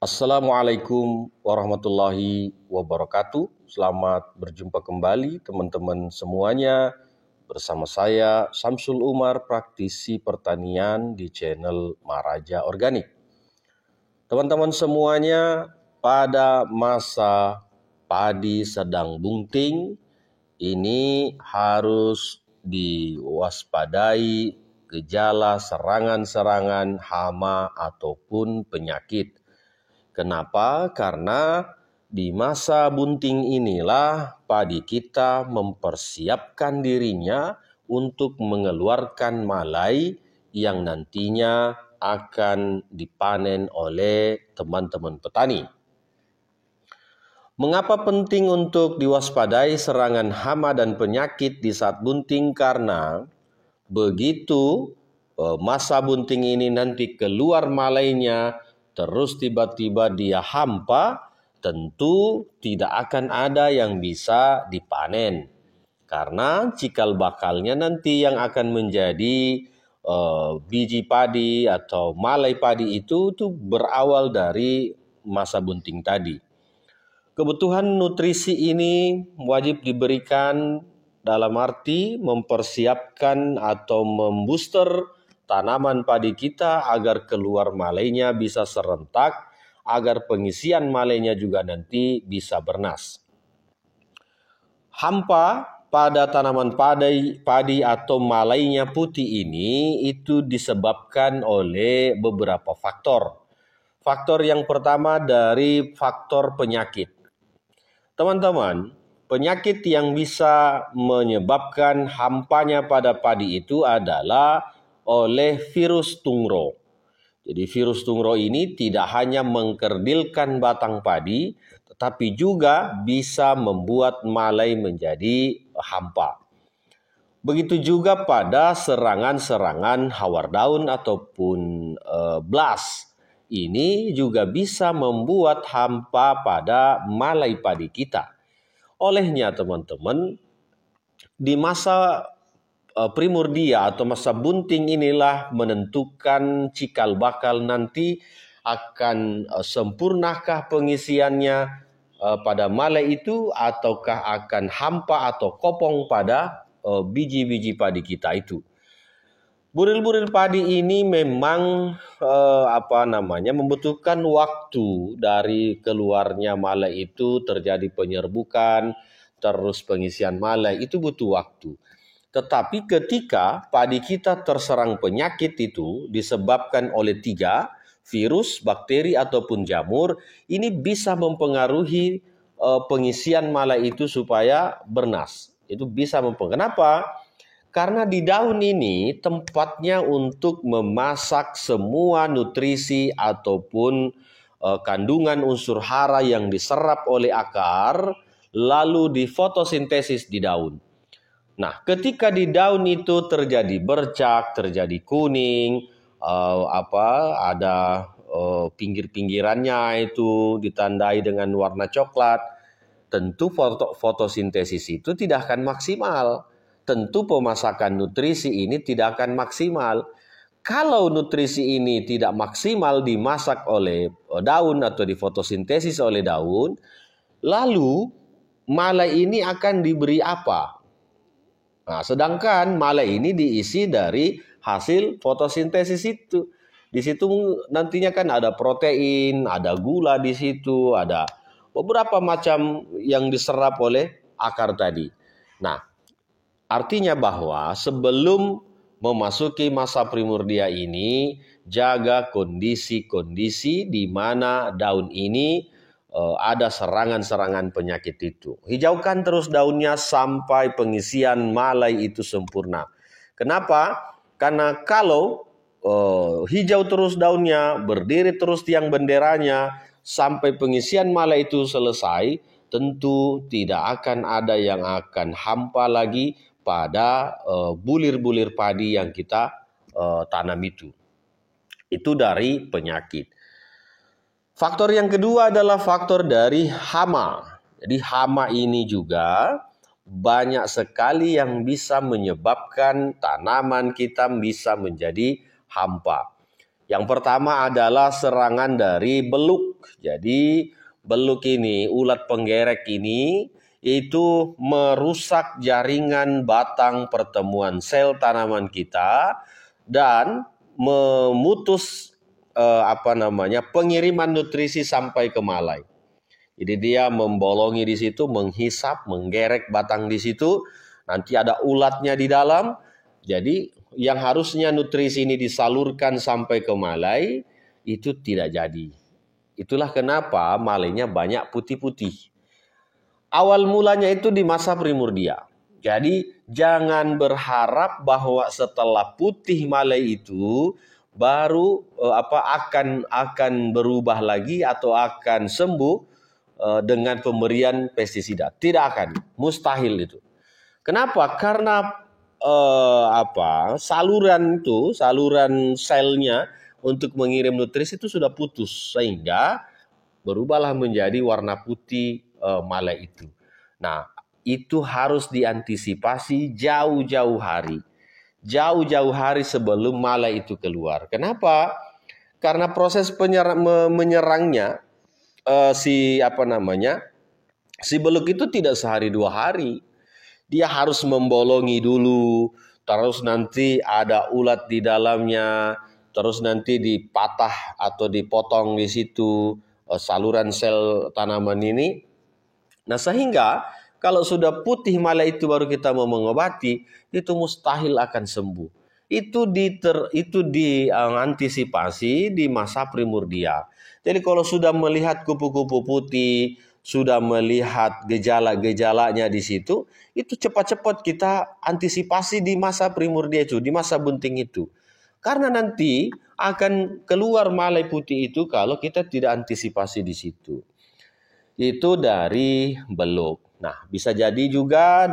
Assalamualaikum warahmatullahi wabarakatuh. Selamat berjumpa kembali teman-teman semuanya. Bersama saya Samsul Umar, praktisi pertanian di channel Maraja Organik. Teman-teman semuanya, pada masa padi sedang bunting, ini harus diwaspadai gejala serangan-serangan hama ataupun penyakit. Kenapa? Karena di masa bunting inilah padi kita mempersiapkan dirinya untuk mengeluarkan malai yang nantinya akan dipanen oleh teman-teman petani. Mengapa penting untuk diwaspadai serangan hama dan penyakit di saat bunting? Karena begitu masa bunting ini nanti keluar malainya, terus tiba-tiba dia hampa, tentu tidak akan ada yang bisa dipanen. Karena cikal bakalnya nanti yang akan menjadi biji padi atau malai padi itu berawal dari masa bunting tadi. Kebutuhan nutrisi ini wajib diberikan dalam arti mempersiapkan atau membooster tanaman padi kita agar keluar malainya bisa serentak, agar pengisian malainya juga nanti bisa bernas. Hampa pada tanaman padi atau malainya putih ini itu disebabkan oleh beberapa faktor. Faktor yang pertama dari faktor penyakit. Teman-teman, penyakit yang bisa menyebabkan hampanya pada padi itu adalah oleh virus tungro. Jadi virus tungro ini tidak hanya mengkerdilkan batang padi, tetapi juga bisa membuat malai menjadi hampa. Begitu juga pada serangan-serangan hawar daun ataupun blast. Ini juga bisa membuat hampa pada malai padi kita. Olehnya teman-teman, di masa primordia atau masa bunting inilah menentukan cikal bakal nanti akan sempurnakah pengisiannya pada malai itu, ataukah akan hampa atau kopong pada biji-biji padi kita itu. Buril-buril padi ini memang membutuhkan waktu dari keluarnya malai itu, terjadi penyerbukan, terus pengisian malai itu butuh waktu. Tetapi ketika padi kita terserang penyakit itu disebabkan oleh 3 virus, bakteri ataupun jamur, ini bisa mempengaruhi pengisian malai itu supaya bernas. Itu bisa mempengaruhi. Kenapa? Karena di daun ini tempatnya untuk memasak semua nutrisi ataupun kandungan unsur hara yang diserap oleh akar lalu difotosintesis di daun. Nah, ketika di daun itu terjadi bercak, terjadi kuning, ada pinggir-pinggirannya itu ditandai dengan warna coklat, tentu fotosintesis itu tidak akan maksimal. Tentu pemasakan nutrisi ini tidak akan maksimal. Kalau nutrisi ini tidak maksimal dimasak oleh daun atau difotosintesis oleh daun, lalu malai ini akan diberi apa? Nah, sedangkan malai ini diisi dari hasil fotosintesis itu. Di situ nantinya kan ada protein, ada gula di situ, ada beberapa macam yang diserap oleh akar tadi. Nah, artinya bahwa sebelum memasuki masa primordia ini, jaga kondisi-kondisi di mana daun ini ada serangan-serangan penyakit itu. Hijaukan terus daunnya sampai pengisian malai itu sempurna. Kenapa? Karena kalau hijau terus daunnya, berdiri terus tiang benderanya, sampai pengisian malai itu selesai, tentu tidak akan ada yang akan hampa lagi pada bulir-bulir padi yang kita tanam itu. Itu dari penyakit. Faktor yang kedua adalah faktor dari hama. Jadi hama ini juga banyak sekali yang bisa menyebabkan tanaman kita bisa menjadi hampa. Yang pertama adalah serangan dari beluk. Jadi beluk ini, ulat penggerek ini, itu merusak jaringan batang pertemuan sel tanaman kita dan memutus pengiriman nutrisi sampai ke malai. Jadi dia membolongi di situ, menghisap, menggerek batang di situ. Nanti ada ulatnya di dalam. Jadi yang harusnya nutrisi ini disalurkan sampai ke malai, itu tidak jadi. Itulah kenapa malainya banyak putih-putih. Awal mulanya itu di masa primordia. Jadi jangan berharap bahwa setelah putih malai itu baru akan berubah lagi atau akan sembuh dengan pemberian pestisida. Tidak akan, mustahil itu. Kenapa? Karena saluran selnya untuk mengirim nutrisi itu sudah putus sehingga berubahlah menjadi warna putih malai itu. Nah, itu harus diantisipasi jauh-jauh hari. Jauh-jauh hari sebelum malai itu keluar. Kenapa? Karena proses menyerangnya si beluk itu tidak sehari 2 hari. Dia harus membolongi dulu, terus nanti ada ulat di dalamnya, terus nanti dipatah atau dipotong di situ saluran sel tanaman ini. Nah, sehingga kalau sudah putih malai itu baru kita mau mengobati, itu mustahil akan sembuh. Itu diantisipasi di masa primordia. Jadi kalau sudah melihat kupu-kupu putih, sudah melihat gejala-gejalanya di situ, itu cepat-cepat kita antisipasi di masa primordia itu, di masa bunting itu. Karena nanti akan keluar malai putih itu kalau kita tidak antisipasi di situ. Itu dari beluk. Nah, bisa jadi juga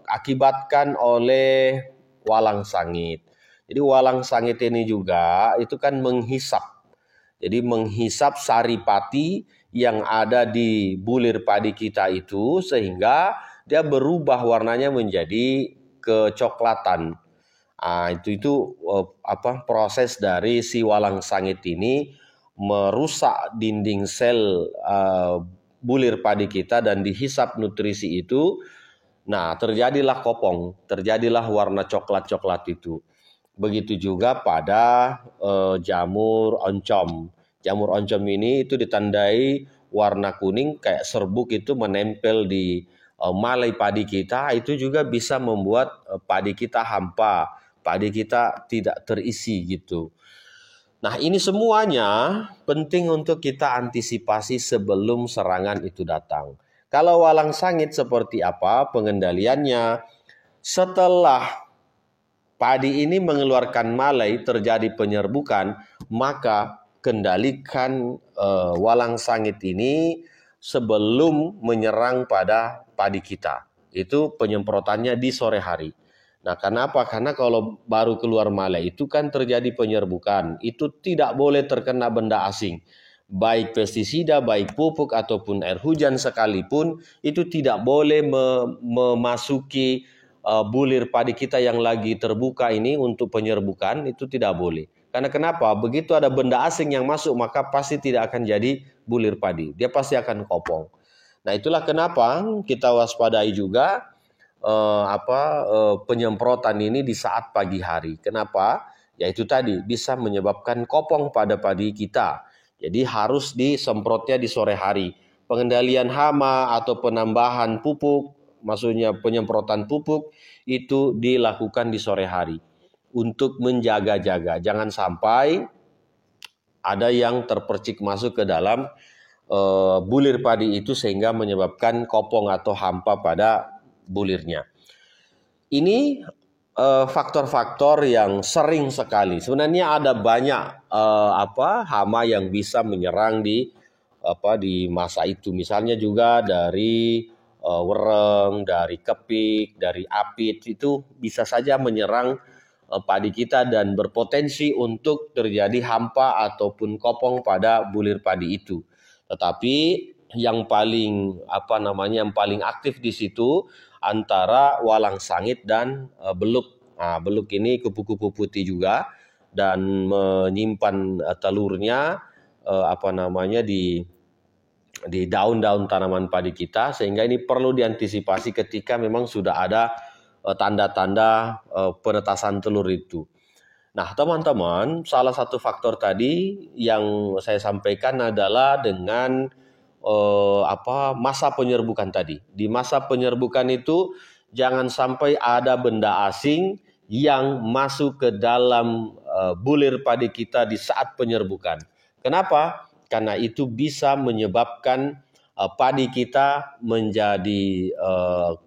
akibatkan oleh walang sangit. Jadi walang sangit ini juga itu kan menghisap. Jadi menghisap saripati yang ada di bulir padi kita itu sehingga dia berubah warnanya menjadi kecoklatan. Itu proses dari si walang sangit ini merusak dinding sel bulir padi kita dan dihisap nutrisi itu. Nah, terjadilah kopong, terjadilah warna coklat-coklat itu. Begitu juga pada jamur oncom. Jamur oncom ini itu ditandai warna kuning kayak serbuk itu menempel di malai padi kita. Itu juga bisa membuat padi kita hampa, padi kita tidak terisi gitu. Nah, ini semuanya penting untuk kita antisipasi sebelum serangan itu datang. Kalau walang sangit seperti apa pengendaliannya? Setelah padi ini mengeluarkan malai, terjadi penyerbukan, maka kendalikan walang sangit ini sebelum menyerang pada padi kita. Itu penyemprotannya di sore hari. Nah, kenapa? Karena kalau baru keluar malai itu kan terjadi penyerbukan. Itu tidak boleh terkena benda asing. Baik pestisida, baik pupuk ataupun air hujan sekalipun, itu tidak boleh memasuki bulir padi kita yang lagi terbuka ini untuk penyerbukan, itu tidak boleh. Karena kenapa? Begitu ada benda asing yang masuk, maka pasti tidak akan jadi bulir padi. Dia pasti akan kopong. Nah, itulah kenapa kita waspadai juga penyemprotan ini di saat pagi hari. Kenapa? Yaitu tadi bisa menyebabkan kopong pada padi kita. Jadi harus disemprotnya di sore hari. Pengendalian hama atau penambahan pupuk, maksudnya penyemprotan pupuk itu dilakukan di sore hari untuk menjaga-jaga. Jangan sampai ada yang terpercik masuk ke dalam bulir padi itu sehingga menyebabkan kopong atau hampa pada bulirnya. Ini faktor-faktor yang sering sekali. Sebenarnya ada banyak hama yang bisa menyerang di masa itu. Misalnya juga dari wereng, dari kepik, dari apit, itu bisa saja menyerang padi kita dan berpotensi untuk terjadi hampa ataupun kopong pada bulir padi itu. Tetapi yang paling aktif di situ antara walang sangit dan beluk Nah, beluk ini kupu-kupu putih juga dan menyimpan telurnya di daun-daun tanaman padi kita, sehingga ini perlu diantisipasi ketika memang sudah ada tanda-tanda penetasan telur itu. Nah, teman-teman, salah satu faktor tadi yang saya sampaikan adalah dengan masa penyerbukan tadi. Di masa penyerbukan itu jangan sampai ada benda asing yang masuk ke dalam bulir padi kita di saat penyerbukan. Kenapa? Karena itu bisa menyebabkan padi kita menjadi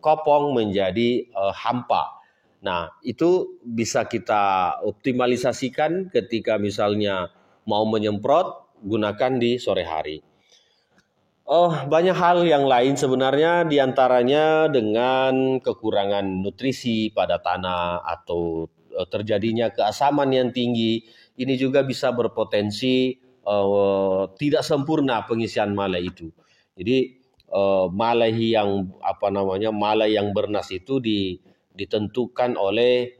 kopong, menjadi hampa. Nah, itu bisa kita optimalisasikan ketika misalnya mau menyemprot, gunakan di sore hari. Banyak hal yang lain sebenarnya, diantaranya dengan kekurangan nutrisi pada tanah atau terjadinya keasaman yang tinggi. Ini juga bisa berpotensi tidak sempurna pengisian malai itu. Jadi malai yang bernas itu ditentukan oleh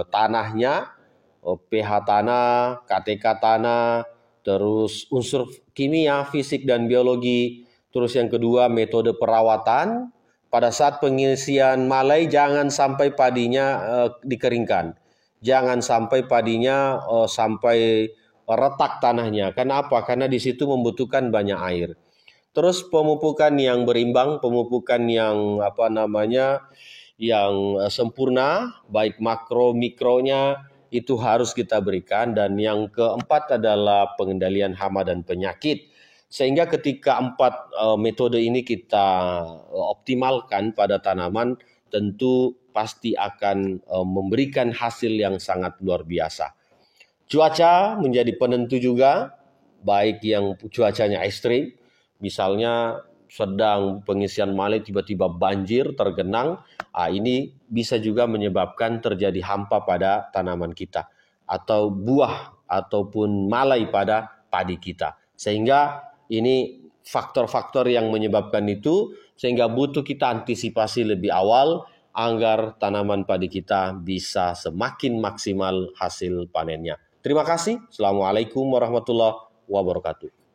tanahnya, pH tanah, KTK tanah, terus unsur kimia, fisik, dan biologi. Terus yang kedua, metode perawatan. Pada saat pengisian malai jangan sampai padinya dikeringkan. Jangan sampai padinya sampai retak tanahnya. Kenapa? Karena di situ membutuhkan banyak air. Terus pemupukan yang berimbang, pemupukan yang sempurna, baik makro mikronya itu harus kita berikan. Dan yang keempat adalah pengendalian hama dan penyakit. Sehingga ketika 4 metode ini kita optimalkan pada tanaman, tentu pasti akan memberikan hasil yang sangat luar biasa. Cuaca menjadi penentu juga, baik yang cuacanya ekstrim, misalnya sedang pengisian malai tiba-tiba banjir, tergenang, ini bisa juga menyebabkan terjadi hampa pada tanaman kita, atau buah ataupun malai pada padi kita. Sehingga ini faktor-faktor yang menyebabkan itu, sehingga butuh kita antisipasi lebih awal agar tanaman padi kita bisa semakin maksimal hasil panennya. Terima kasih. Assalamualaikum warahmatullahi wabarakatuh.